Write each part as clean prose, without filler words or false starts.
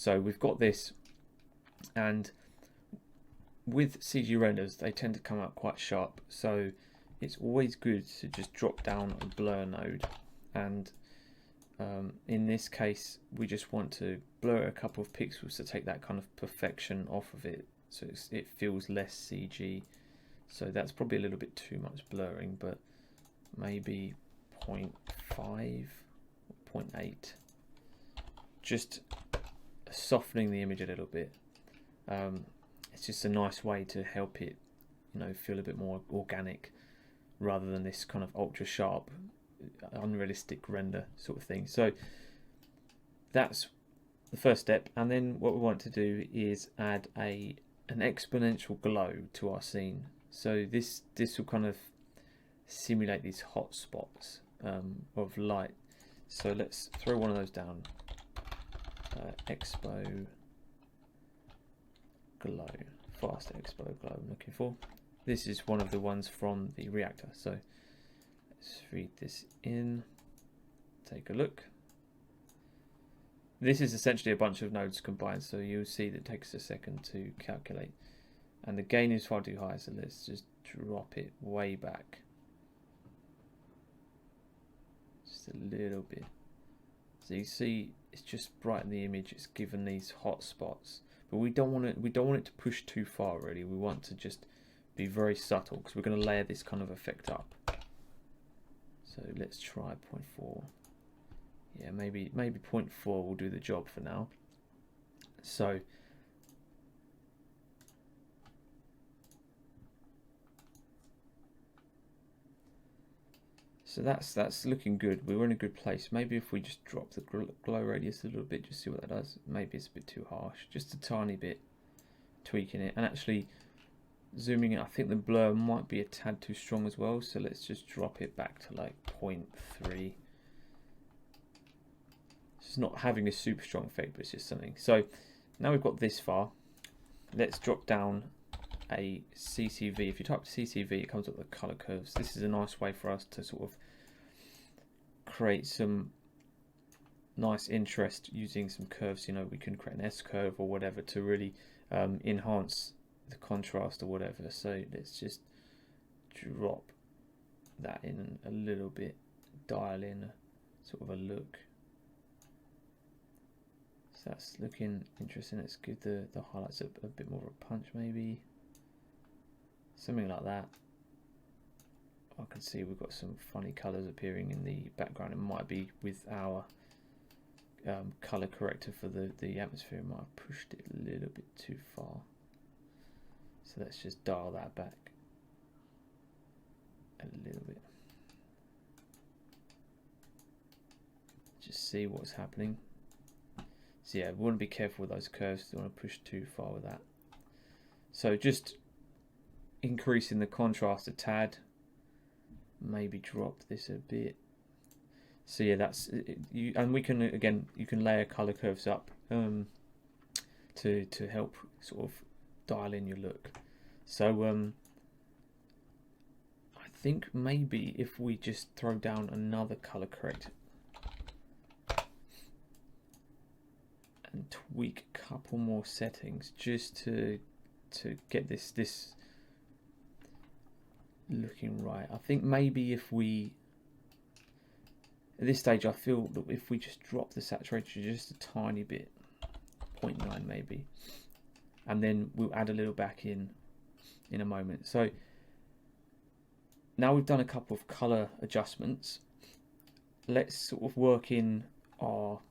So we've got this, and with CG renders, they tend to come out quite sharp. So it's always good to just drop down a blur node, and in this case, we just want to blur a couple of pixels to take that kind of perfection off of it, so it feels less CG. So that's probably a little bit too much blurring, but maybe 0.5, 0.8, just softening the image a little bit. It's just a nice way to help it, feel a bit more organic, rather than this kind of ultra sharp, unrealistic render sort of thing. So that's the first step, and then what we want to do is add an exponential glow to our scene. So this will kind of simulate these hot spots of light. So let's throw one of those down. Expo glow, fast expo glow I'm looking for. This is one of the ones from the reactor. So let's feed this in, take a look. This is essentially a bunch of nodes combined, so you'll see that it takes a second to calculate. And the gain is far too high, so let's just drop it way back. Just a little bit. So you see it's just brightened the image, it's given these hot spots. But we don't want it to push too far really. We want to just be very subtle, because we're going to layer this kind of effect up. So let's try 0.4. Yeah, maybe 0.4 will do the job for now. So that's looking good. We're in a good place. Maybe if we just drop the glow radius a little bit, just see what that does. Maybe it's a bit too harsh. Just a tiny bit, tweaking it, and actually zooming in. I think the blur might be a tad too strong as well. So let's just drop it back to like 0.3. It's not having a super strong effect, but it's just something. So now we've got this far. Let's drop down a CCV. If you type CCV, it comes up with color curves. This is a nice way for us to sort of create some nice interest using some curves. We can create an S curve or whatever to really enhance the contrast or whatever. So let's just drop that in a little bit, dial in sort of a look. So that's looking interesting. Let's give the highlights a bit more of a punch, maybe. Something like that. I can see we've got some funny colours appearing in the background. It might be with our colour corrector for the atmosphere. It might have pushed it a little bit too far. So let's just dial that back a little bit. Just see what's happening. So yeah, we want to be careful with those curves. Don't want to push too far with that. So just increasing the contrast a tad, maybe drop this a bit. So yeah, that's you, and we can again, you can layer color curves up to help sort of dial in your look. So I think maybe if we just throw down another color corrector and tweak a couple more settings just to get this looking right. I think maybe if we, at this stage, I feel that if we just drop the saturation just a tiny bit, 0.9 maybe, and then we'll add a little back in a moment. So now we've done a couple of color adjustments, let's sort of work in our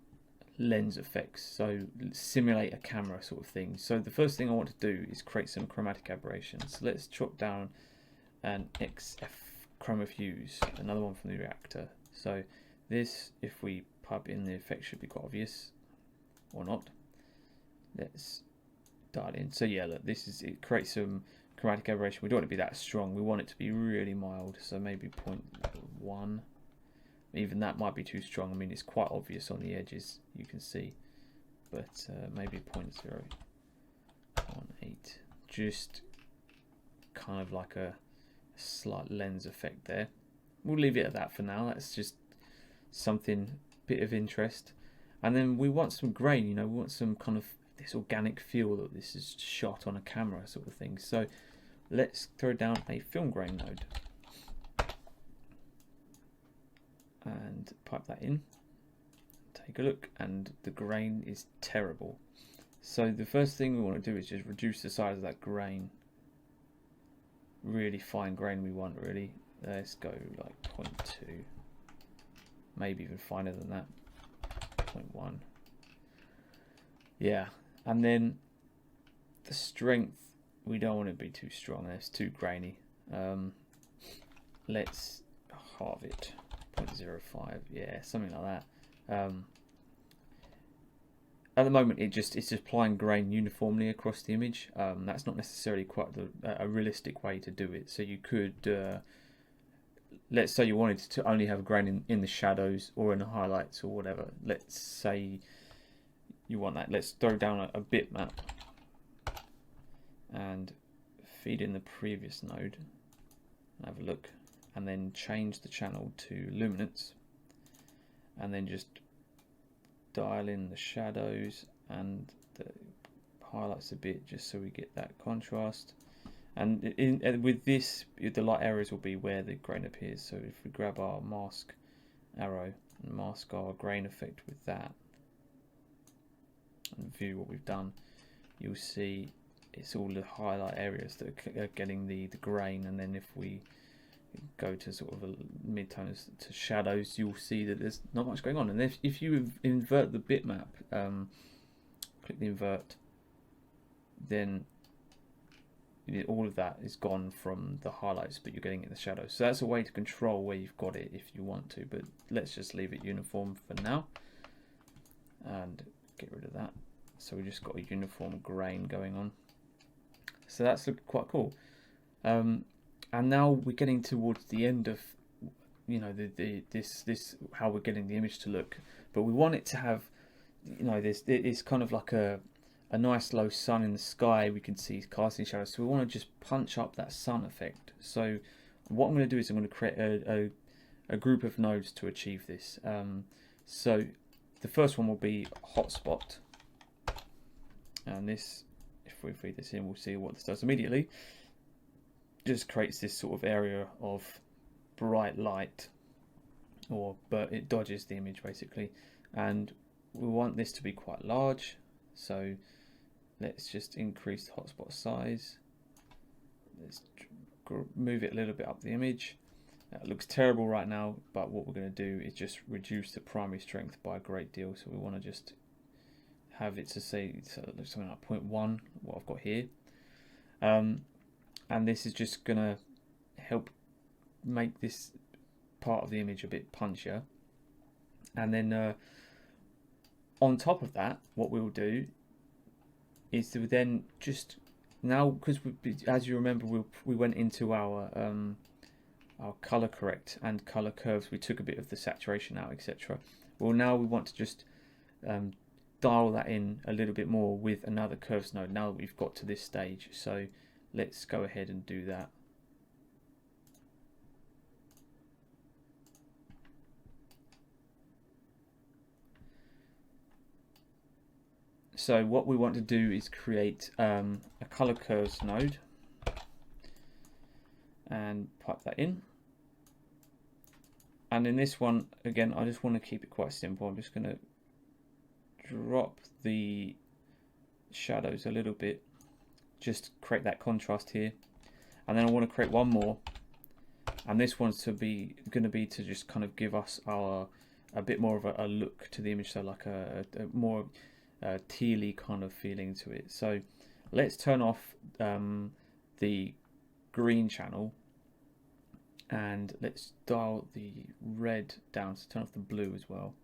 lens effects, so simulate a camera sort of thing. So the first thing I want to do is create some chromatic aberrations. So let's chop down an XF chroma fuse, another one from the reactor. So this, if we pub in the effect, should be quite obvious, or not. Let's dial in. So yeah, look, this is, it creates some chromatic aberration. We don't want it to be that strong, we want it to be really mild, so maybe 0.1. Even that might be too strong. I mean, it's quite obvious on the edges, you can see, but maybe 0.018, just kind of like a slight lens effect there. We'll leave it at that for now. That's just something, bit of interest. And then we want some grain, you know, we want some kind of this organic feel that this is shot on a camera sort of thing. So let's throw down a film grain node and pipe that in. Take a look, and the grain is terrible. So the first thing we want to do is just reduce the size of that grain. Really fine grain we want, really. Let's go like 0.2, maybe even finer than that, 0.1. Yeah, and then the strength, we don't want it to be too strong, it's too grainy. Let's halve it, 0.05, yeah, something like that. At the moment, it's just applying grain uniformly across the image. That's not necessarily quite a realistic way to do it. So you could, let's say you wanted to only have grain in the shadows or in the highlights or whatever. Let's say you want that. Let's throw down a bitmap and feed in the previous node. Have a look, and then change the channel to luminance, and then just dial in the shadows and the highlights a bit, just so we get that contrast. And with this, the light areas will be where the grain appears. So if we grab our mask arrow and mask our grain effect with that and view what we've done, you'll see it's all the highlight areas that are getting the grain. And then if we go to sort of a mid-tones to shadows, you'll see that there's not much going on. And if you invert the bitmap, click the invert, then all of that is gone from the highlights, but you're getting it in the shadows. So that's a way to control where you've got it if you want to, but let's just leave it uniform for now and get rid of that. So we just got a uniform grain going on. So that's quite cool. And now we're getting towards the end of, you know, this how we're getting the image to look. But we want it to have, you know, it's kind of like a nice low sun in the sky. We can see casting shadows. So we want to just punch up that sun effect. So what I'm going to do is I'm going to create a group of nodes to achieve this. So the first one will be hotspot. And this, if we feed this in, we'll see what this does immediately. Just creates this sort of area of bright light, but it dodges the image basically, and we want this to be quite large, so let's just increase the hotspot size. Let's move it a little bit up the image. It looks terrible right now, but what we're going to do is just reduce the primary strength by a great deal. So we want to just have it to say, so it looks something like 0.1, what I've got here. And this is just going to help make this part of the image a bit punchier. And then on top of that, what we'll do is to then just, now, because as you remember, we went into our color correct and color curves. We took a bit of the saturation out, etc. Well, now we want to just dial that in a little bit more with another curves node, now that we've got to this stage. So let's go ahead and do that. So what we want to do is create a color curves node and pipe that in. And in this one, again, I just want to keep it quite simple. I'm just going to drop the shadows a little bit, just create that contrast here. And then I want to create one more, and this one's going to be to just kind of give us a bit more of a look to the image, so like a more tealy kind of feeling to it. So let's turn off the green channel, and let's dial the red down, so turn off the blue as well.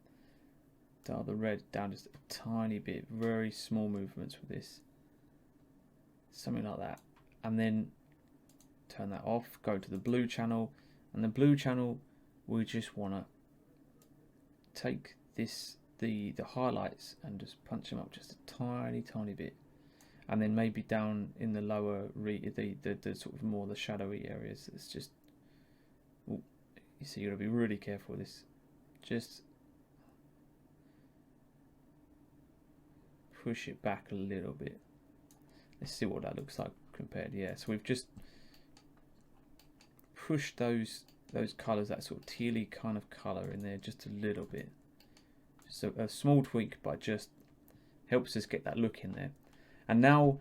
Dial the red down just a tiny bit, very small movements with this, something like that. And then turn that off, go to the blue channel, and the blue channel, we just want to take this, the highlights, and just punch them up just a tiny bit, and then maybe down in the lower the sort of more the shadowy areas. It's just, ooh, you see, you got to be really careful with this. Just push it back a little bit. Let's see what that looks like compared. Yeah, so we've just pushed those colours, that sort of tealy kind of colour in there just a little bit. Just a small tweak, but just helps us get that look in there. And now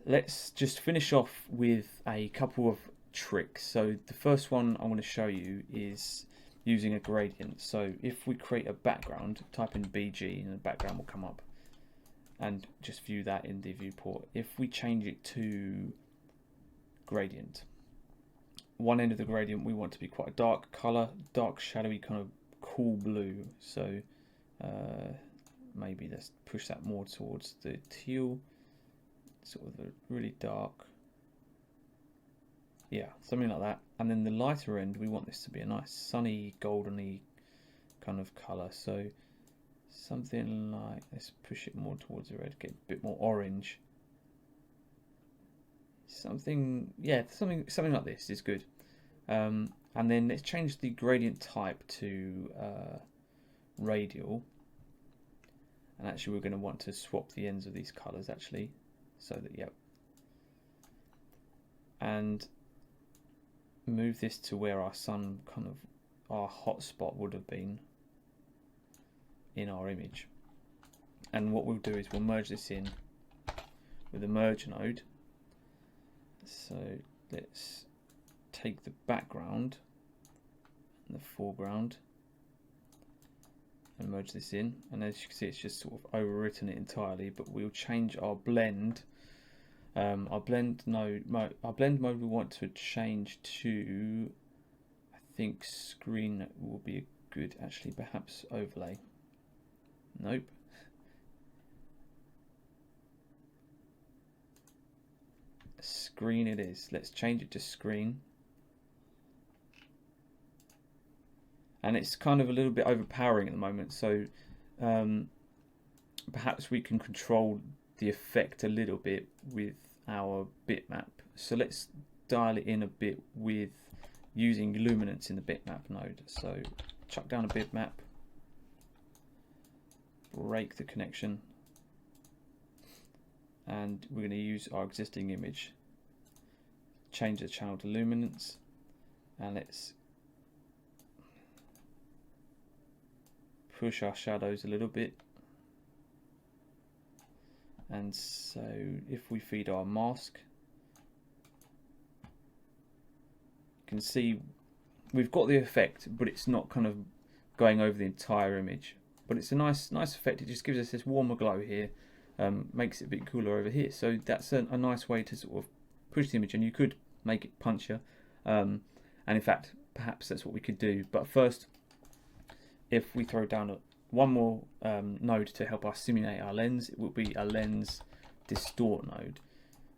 let's just finish off with a couple of tricks. So the first one I want to show you is using a gradient. So if we create a background, type in BG and the background will come up, and just view that in the viewport. If we change it to gradient, one end of the gradient we want to be quite a dark colour, dark shadowy kind of cool blue. So maybe let's push that more towards the teal, sort of a really dark, yeah, something like that. And then the lighter end, we want this to be a nice sunny goldeny kind of colour. So something like, let's push it more towards the red, get a bit more orange. Something, yeah, something like this is good. And then let's change the gradient type to radial. And actually we're going to want to swap the ends of these colours actually, so that, yep. And move this to where our sun, kind of our hot spot would have been in our image. And what we'll do is we'll merge this in with a merge node. So let's take the background and the foreground and merge this in, and as you can see it's just sort of overwritten it entirely, but we'll change our blend. Our blend mode we want to change to, I think screen will be good, actually perhaps overlay. Nope. Screen it is. Let's change it to screen. And it's kind of a little bit overpowering at the moment, so perhaps we can control the effect a little bit with our bitmap. So let's dial it in a bit with using luminance in the bitmap node. So chuck down a bitmap, break the connection, and we're going to use our existing image, change the channel to luminance, and let's push our shadows a little bit. And so if we feed our mask, you can see we've got the effect, but it's not kind of going over the entire image. But it's a nice effect. It just gives us this warmer glow here, makes it a bit cooler over here. So that's a nice way to sort of push the image, and you could make it punchier. And in fact, perhaps that's what we could do. But first, if we throw down one more node to help us simulate our lens, it will be a lens distort node.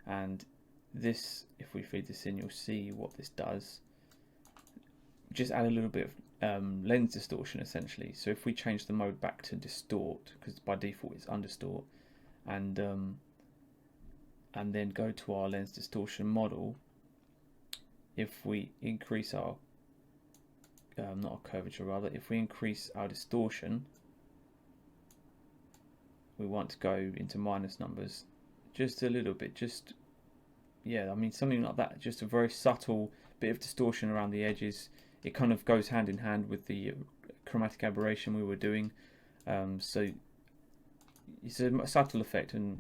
And this, if we feed this in, you'll see what this does. Just add a little bit of lens distortion essentially. So if we change the mode back to distort, because by default it's undistort, and then go to our lens distortion model, if we increase our not our curvature, rather, if we increase our distortion, we want to go into minus numbers just a little bit, just, yeah, I mean something like that, just a very subtle bit of distortion around the edges. It kind of goes hand in hand with the chromatic aberration we were doing, so it's a subtle effect, and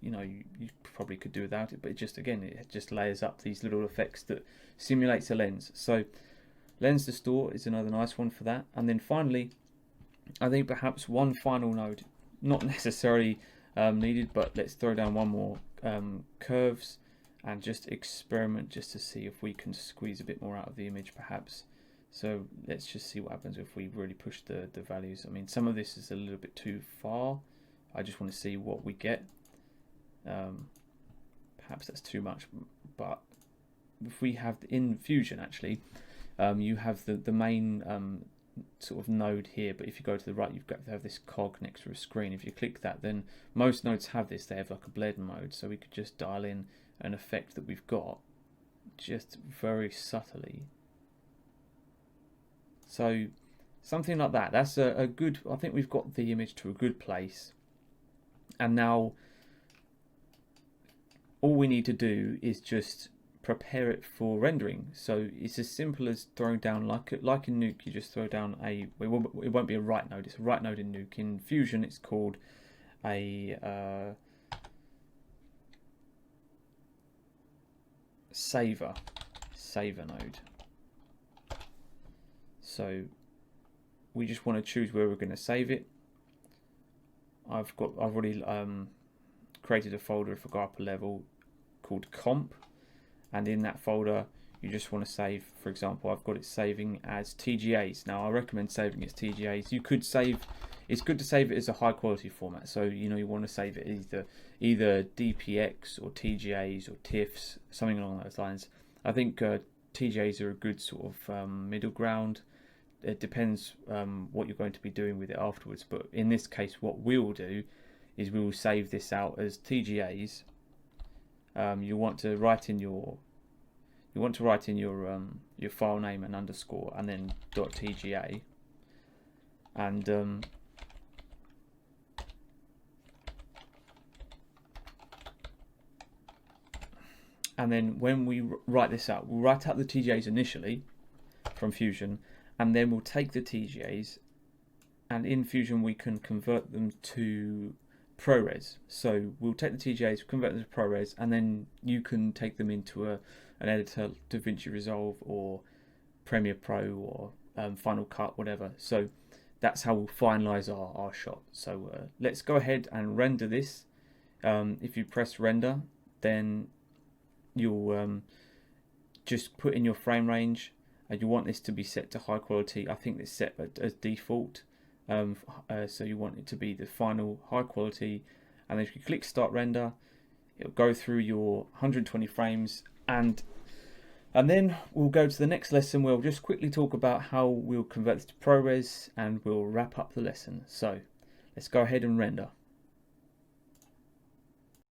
you know you probably could do without it, but it just, again, it just layers up these little effects that simulates a lens. So lens distort is another nice one for that. And then finally, I think perhaps one final node, not necessarily needed, but let's throw down one more, curves, and just experiment just to see if we can squeeze a bit more out of the image perhaps. So let's just see what happens if we really push the values. I mean, some of this is a little bit too far. I just want to see what we get. Perhaps that's too much, but if we have in Fusion actually, you have the main sort of node here, but if you go to the right, you've got to have this cog next to a screen. If you click that, then most nodes have this. They have like a blend mode, so we could just dial in an effect that we've got just very subtly. So something like that. That's a good, I think we've got the image to a good place. And now all we need to do is just prepare it for rendering. So it's as simple as throwing down, like in Nuke, you just throw down it won't be a write node, it's a write node in Nuke. In Fusion it's called a saver node. So we just want to choose where we're going to save it. I've already created a folder for go up a level called comp, and in that folder you just want to save, for example, I've got it saving as TGAs. Now I recommend saving as TGAs. You could save, it's good to save it as a high quality format, so you know you want to save it either DPX or TGAs or TIFFs, something along those lines. I think TGAs are a good sort of middle ground. It depends what you're going to be doing with it afterwards, but in this case what we will do is we will save this out as TGAs. You want to write in your your file name and underscore and then .tga, and then when we write this out, we'll write out the TGAs initially from Fusion, and then we'll take the TGAs, and in Fusion we can convert them to ProRes. So we'll take the TGAs, convert them to ProRes, and then you can take them into an editor, DaVinci Resolve or Premiere Pro or Final Cut, whatever. So that's how we'll finalize our shot. So let's go ahead and render this. If you press render, then you'll just put in your frame range. You want this to be set to high quality. I think it's set as default. So you want it to be the final high quality, and if you click start render, it'll go through your 120 frames, and then we'll go to the next lesson where we'll just quickly talk about how we'll convert this to ProRes, and we'll wrap up the lesson. So let's go ahead and render.